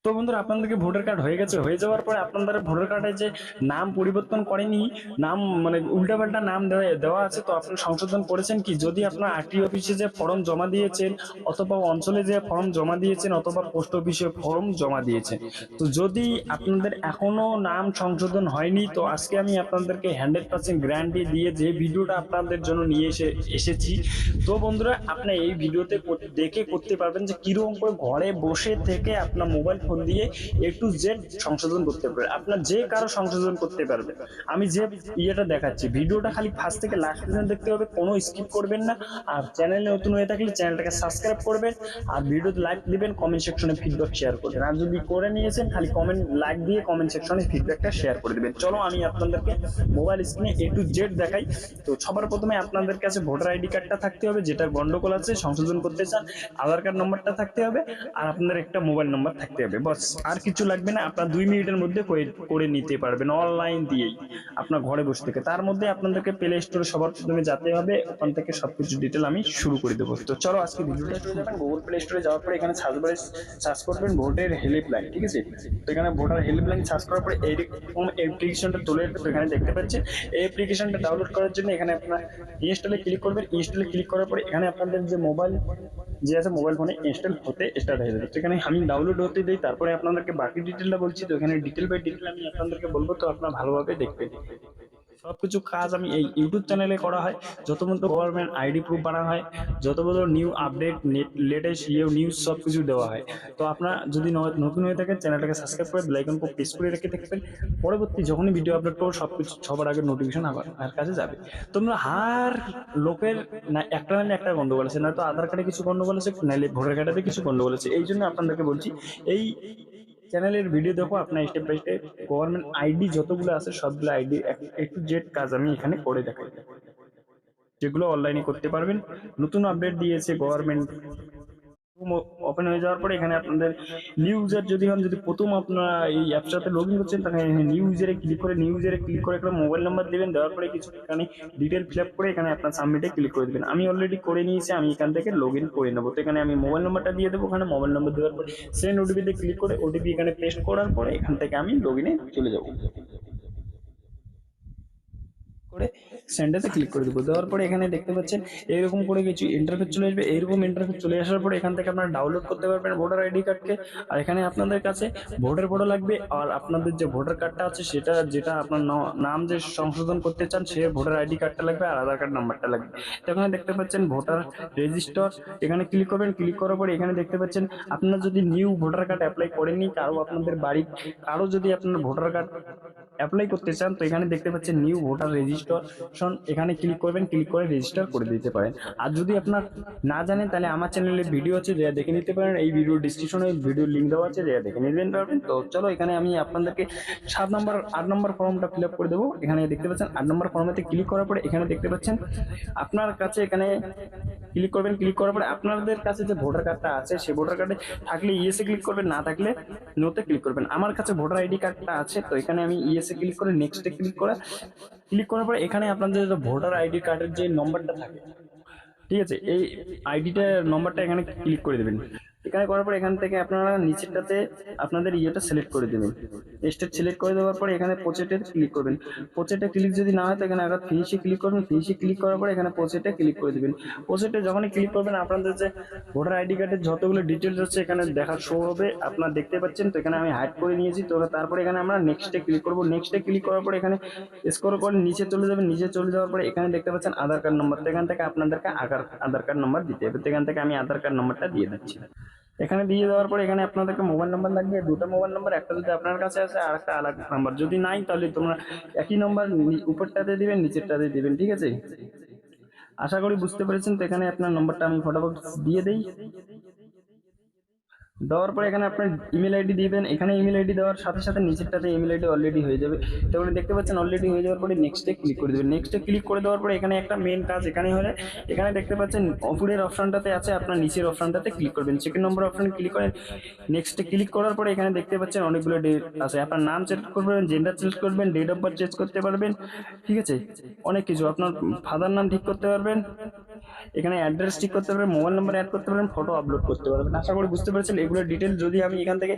তো বন্ধুরা, আপনাদেরকে ভোটার কার্ড হয়ে গেছে। হয়ে যাওয়ার পরে আপনাদের ভোটার কার্ডে যে নাম পরিবর্তন করেনি, নাম মানে উল্টাপাল্টা নাম দেওয়া দেওয়া আছে, তো আপনি সংশোধন করেছেন কি? যদি আপনার আরটি অফিসে যে ফর্ম জমা দিয়েছেন, অথবা অঞ্চলে যে ফর্ম জমা দিয়েছেন, অথবা পোস্ট অফিসে ফর্ম জমা দিয়েছেন, তো যদি আপনাদের এখনো নাম সংশোধন হয়নি, তো আজকে আমি আপনাদেরকে 100% গ্যারান্টি দিয়ে যে ভিডিওটা আপনাদের জন্য নিয়ে এসেছি। তো বন্ধুরা, আপনি এই ভিডিওতে দেখে করতে পারবেন যে কিরকম করে ঘরে বসে থেকে আপনার মোবাইল ফোন দিয়ে A to Z সংশোধন করতে পারবেন। আপনার যে কারো সংশোধন করতে পারবেন। আমি যে ইয়েটা দেখাচ্ছি, ভিডিওটা খালি ফার্স্ট থেকে লাস্ট পর্যন্ত দেখতে হবে, কোনো স্কিপ করবেন না। আর চ্যানেলে নতুন হয়ে থাকলে চ্যানেলটাকে সাবস্ক্রাইব করবেন, আর ভিডিওতে লাইক দিবেন, কমেন্ট সেকশনে ফিডব্যাক শেয়ার করবেন। আর যদি করে নিয়েছেন, খালি কমেন্ট লাইক দিয়ে কমেন্ট সেকশনে ফিডব্যাকটা শেয়ার করে দিবেন। চলো আমি আপনাদেরকে মোবাইল স্ক্রিনে A to Z দেখাই। তো সবার প্রথমে আপনাদের কাছে ভোটার আইডি কার্ডটা থাকতে হবে, যেটা গন্ডগোল আছে সংশোধন করতে চান। আধার কার্ড নম্বরটা থাকতে হবে, আর আপনাদের একটা মোবাইল নাম্বার থাকতে হবে, বাস। আর কিছু লাগবে না। আপনার 2 মিনিটের মধ্যে করে নিতে পারবেন অনলাইন দিয়েই, আপনার ঘরে বসে থেকে। তার মধ্যে আপনাদেরকে প্লে স্টোরে সবার প্রথমে যেতে হবে, ওখান থেকে সবকিছু ডিটেল আমি শুরু করে দেবো। তো চলো আজকে ভিডিওটা শুরু যাবেন। গুগল প্লে স্টোরে যাওয়ার পরে এখানে সার্চ বারে সার্চ করবেন ভোটের হেল্পলাইন, ঠিক আছে? তো এখানে ভোটার হেল্পলাইন সার্চ করার পরে এইরকম অ্যাপ্লিকেশনটা চলে আসবে। তো এখানে দেখতে পাচ্ছেন এই অ্যাপ্লিকেশনটা ডাউনলোড করার জন্য এখানে আপনার ইনস্টলে ক্লিক করবেন। ইনস্টলে ক্লিক করার পরে এখানে আপনাদের যে মোবাইল যে আছে, মোবাইল ফোনে ইনস্টল হতে স্টার্ট হয়ে যাবে। তো এখানে আমি ডাউনলোড হতে দিই, তারপরে আপনাদেরকে বাকি ডিটেলটা বলছি। তো এখানে ডিটেল বাই ডিটেল আমি আপনাদেরকে বলবো, তো আপনারা ভালোভাবে দেখবেন। সবকিছু কাজ আমি এই ইউটিউব চ্যানেলে করা হয়। যত মতো গভর্নমেন্ট আইডি প্রুফ বানানো হয়, যত মতো নিউ আপডেট লেটেস্ট নিউজ সব কিছু দেওয়া হয়। তো আপনারা যদি নতুন হয়ে থাকেন, চ্যানেলটাকে সাবস্ক্রাইব করে বেল আইকন প্রেস করে রেখে থাকবেন। পরবর্তী যখনই ভিডিও আপলোড করবো, সবকিছু সবার আগে নোটিফিকেশন আমার কাছে যাবে। তোমরা হার লোকের না একটা নাহলে একটা গন্ডগোল আছে, নয়তো আধার কার্ডে কিছু গন্ডগোল আছে, নাহলে ভোটার কার্ডে কিছু গন্ডগোল আছে। এই জন্য আপনাদেরকে বলছি, এই চ্যানেলের ভিডিও দেখো, আপনার step by step government ID যতগুলো আছে সবগুলো আইডি A to Z কাজ আমি এখানে করে দেখাই, যেগুলো অনলাইনে করতে পারবেন। নতুন আপডেট দিয়েছে গভর্নমেন্ট। ওপেন হয়ে যাওয়ার পরে এখানে আপনাদের নিউ ইউজার যদি হন, যদি প্রথম আপনারা এই অ্যাপসটাতে লগ ইন করছেন, তাহলে নিউ ইউজারে ক্লিক করে একটা মোবাইল নাম্বার দিবেন। দেওয়ার পরে কিছু এখানে ডিটেল ফিল আপ করে এখানে আপনার সাবমিটে ক্লিক করে দেবেন। আমি অলরেডি করে নিয়েছি, আমি এখান থেকে লগ ইন করে নেবো। তো এখানে আমি মোবাইল নাম্বারটা দিয়ে দেবো। ওখানে মোবাইল নাম্বার দেওয়ার পরে সেন্ড ওটিপিতে ক্লিক করে ওটিপি এখানে পেস্ট করার পরে এখান থেকে আমি লগ ইনে চলে যাবো। করে সেন্ডাতে ক্লিক করে দেবো। দেওয়ার পরে এখানে দেখতে পাচ্ছেন এইরকম করে কিছু ইন্টারফেস চলে আসবে। এইরকম ইন্টারফেস চলে আসার পরে এখান থেকে আপনারা ডাউনলোড করতে পারবেন ভোটার আইডি কার্ডকে। আর এখানে আপনাদের কাছে ভোটার ফটো লাগবে, আর আপনাদের যে ভোটার কার্ডটা আছে সেটা, যেটা আপনার নাম যে সংশোধন করতে চান, সে ভোটার আইডি কার্ডটা লাগবে, আর আধার কার্ড নাম্বারটা লাগবে। তো এখানে দেখতে পাচ্ছেন ভোটার রেজিস্টার, এখানে ক্লিক করবেন। ক্লিক করার পরে এখানে দেখতে পাচ্ছেন আপনারা যদি নিউ ভোটার কার্ড অ্যাপ্লাই করেননি, কারো আপনাদের বাড়ির কারো যদি আপনার ভোটার কার্ড অ্যাপ্লাই করতে চান, তো এখানে দেখতে পাচ্ছেন নিউ ভোটার রেজিস্ট্রেশন, এখানে ক্লিক করবেন। ক্লিক করে রেজিস্টার করে দিতে পারেন। আর যদি আপনার না জানেন, তাহলে আমার চ্যানেলে ভিডিও আছে, যা দেখে নিতে পারেন। এই ভিডিও ডিসক্রিপশনে ভিডিও লিঙ্ক দেওয়া আছে, যা দেখে নিতে পারবেন। তো চলো এখানে আমি আপনাদেরকে 7 নম্বর 8 নম্বর ফর্মটা ফিল আপ করে দেবো। এখানে দেখতে পাচ্ছেন 8 নম্বর ফর্মেতে ক্লিক করার পরে এখানে দেখতে পাচ্ছেন আপনার কাছে, এখানে ক্লিক করবেন। ক্লিক করার পরে আপনাদের কাছে যে ভোটার কার্ডটা আছে, সেই ভোটার কার্ডে থাকলে ইয়েসে ক্লিক করবেন, না থাকলে নোতে ক্লিক করবেন। আমার কাছে ভোটার আইডি কার্ডটা আছে, তো এখানে আমি ইয়েসে ক্লিক করে নেক্সটে ক্লিক করার পরে এখানে আপনাদের ভোটার আইডি কার্ডের যে নম্বরটা থাকে, ঠিক আছে, এই আইডিটা নম্বরটা এখানে ক্লিক করে দেবেন। এখানে করার পর এখান থেকে আপনারা নিচেরটাতে আপনাদের ইয়েটা সিলেক্ট করে দেবেন। স্টেট সিলেক্ট করে দেওয়ার পরে এখানে প্রজেক্টে ক্লিক করবেন। প্রজেক্টে ক্লিক যদি না হয়, তো এখানে আগে ফিনিশে ক্লিক করবেন। ফিনিশে ক্লিক করার পরে এখানে প্রজেক্টে ক্লিক করে দেবেন। প্রজেক্টে যখনই ক্লিক করবেন, আপনাদের যে ভোটার আইডি কার্ডের যতগুলো ডিটেলস আছে এখানে দেখা শো হবে, আপনারা দেখতে পাচ্ছেন। তো এখানে আমি হাইড করে নিয়েছি। তো তারপরে এখানে আমরা নেক্সটে ক্লিক করবো। নেক্সটে ক্লিক করার পরে এখানে স্ক্রল করে নিচে চলে যাবেন। নিচে চলে যাওয়ার পরে এখানে দেখতে পাচ্ছেন আধার কার্ড নম্বর। তো এখান থেকে আপনাদেরকে আধার কার্ড নম্বর দিতে হবে। তো এখান থেকে আমি আধার কার্ড নম্বরটা দিয়ে দিচ্ছি। এখানে দিয়ে দেওয়ার পরে এখানে আপনাদেরকে মোবাইল নাম্বার লাগবে, দুটো মোবাইল নাম্বার। একটা যদি আপনার কাছে আছে, আর একটা আলাদা নাম্বার। যদি নাই, তাহলে তোমরা একই নাম্বার উপরটাতে দিবেন, নিচেরটাতে দিবেন, ঠিক আছে? আশা করি বুঝতে পেরেছেন। তো এখানে আপনার নম্বরটা আমি ফটাফট দিয়ে দেই। দেওয়ার পরে এখানে আপনার ইমেল আইডি দিবেন। এখানে ইমেল আইডি দেওয়ার সাথে সাথে নিচেরটাতে ইমেল আইডি অলরেডি হয়ে যাবে। তো এখানে দেখতে পাচ্ছেন অলরেডি হয়ে যাওয়ার পরে নেক্সটে ক্লিক করে দেবেন। নেক্সটে ক্লিক করে দেওয়ার পরে এখানে একটা মেন কাজ এখানে হলে, এখানে দেখতে পাচ্ছেন উপরের অপশনটাতে আছে, আপনার নিচের অপশনটাতে ক্লিক করবেন। সেকেন্ড নম্বর অপশনে ক্লিক করেন। নেক্সটে ক্লিক করার পরে এখানে দেখতে পাচ্ছেন অনেকগুলো ডেট আছে। আপনার নাম চেঞ্জ করবেন, জেন্ডার চেঞ্জ করবেন, ডেট অফ বার্থ চেঞ্জ করতে পারবেন, ঠিক আছে? অনেক কিছু, আপনার ফাদার নাম ঠিক করতে পারবেন, এখানে অ্যাড্রেস ঠিক করতে পারবেন, মোবাইল নাম্বার অ্যাড করতে পারবেন, ফটো আপলোড করতে পারবেন। আশা করি বুঝতে পেরেছেন এগুলোর ডিটেল। যদি আমি এখান থেকে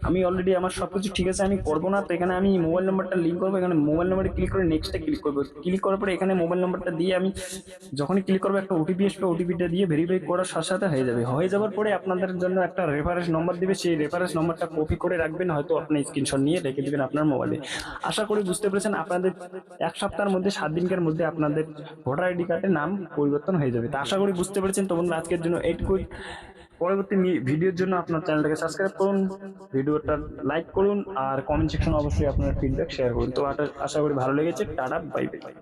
আমি অলরেডি আমার সবকিছু ঠিক আছে, আমি করবো না, তো এখানে আমি মোবাইল নাম্বারটা লিঙ্ক করবো। এখানে মোবাইল নাম্বারে ক্লিক করে নেক্সটে ক্লিক করবো। ক্লিক করার পরে এখানে মোবাইল নাম্বারটা দিয়ে আমি যখনই ক্লিক করবো একটা ওটিপি আসবে, ওটিপিটা দিয়ে ভেরিফাই করার সাথে সাথে হয়ে যাবে। হয়ে যাওয়ার পরে আপনাদের জন্য একটা রেফারেন্স নম্বর দিবে, সেই রেফারেন্স নম্বরটা কপি করে রাখবেন, হয়তো আপনি স্ক্রিনশট নিয়ে রেখে দিবেন আপনার মোবাইলে। আশা করি বুঝতে পেরেছেন। আপনাদের 1 সপ্তাহের মধ্যে 7 দিনের মধ্যে আপনাদের ভোটার আইডি কার্ডের নাম পরিবর্তন হয়ে যাবে। তা আশা করি বুঝতে পেরেছেন। তো বন্ধুরা আজকের জন্য এইটুকুই। পরবর্তী ভিডিওর জন্য আপনার চ্যানেলটাকে সাবস্ক্রাইব করুন, ভিডিওটা লাইক করুন, আর কমেন্ট সেকশনে অবশ্যই আপনার ফিডব্যাক শেয়ার করুন। তো আশা করি ভালো লেগেছে। Tata, bye bye.